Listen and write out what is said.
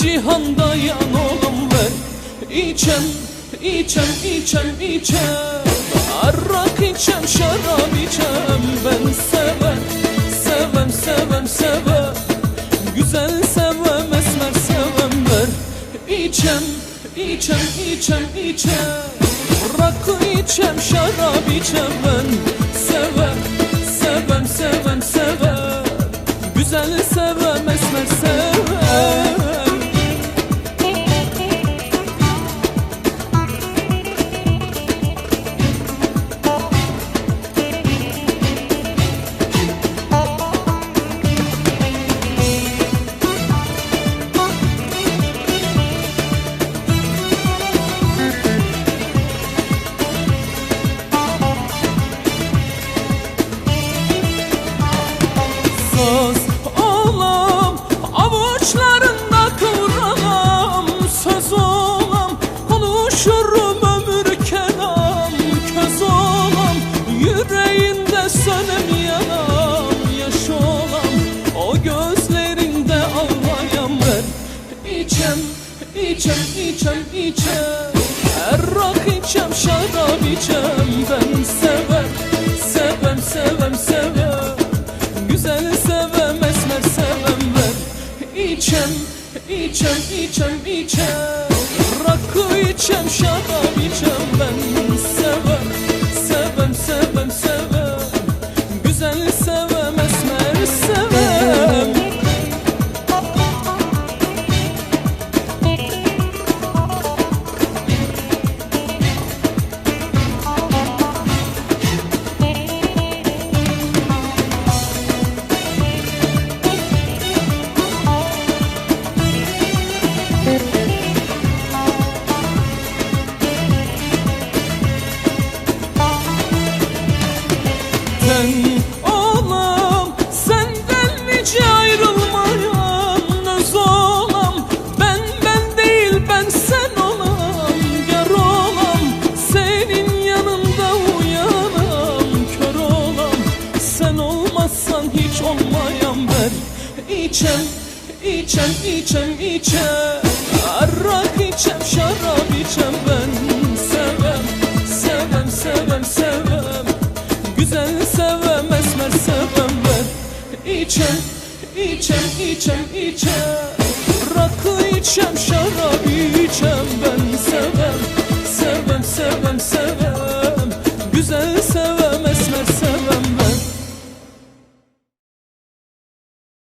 cihanda yan oğlum ver. İçem, içem, içem, içem, arrak içem, şarap içem. Ben seven, seven, seven, seven, güzel sevem, esmer sevem ver. İçem, içem, içem, içem, rakı içem, şarap içem. Ben seven, seven, seven, seven, güzel sevem, esmer sevem. Söz olam, avuçlarında kıvranam. Söz olam, konuşurum ömür kelam. Köz olam, yüreğinde sönem yanam. Yaş olam, o gözlerinde ağlayan ver. İçem, içem, içem, içem, errak içem, şarap içem. Ben sever, sevem, sevem, sevem, güzel sevem, esmer sevem ver. İçem, içem, içem, içem, rakı içem, şarap içem. Ben sevem, sevem, sevem, sevem, güzel sevem, esmer sevem. Sen olam, senden nice ayrılmayan. Öz olam, ben değil, ben sen olam. Yar olam, senin yanında uyanam. Kör olam, sen olmazsan hiç olmayan ver. İçem, içem, içem, içem, arrak içem, şarap içem. Ben sevem, sevem, sevem, sevem, güzel sevem, esmer sevem ver. İçem, içem, içem, içem,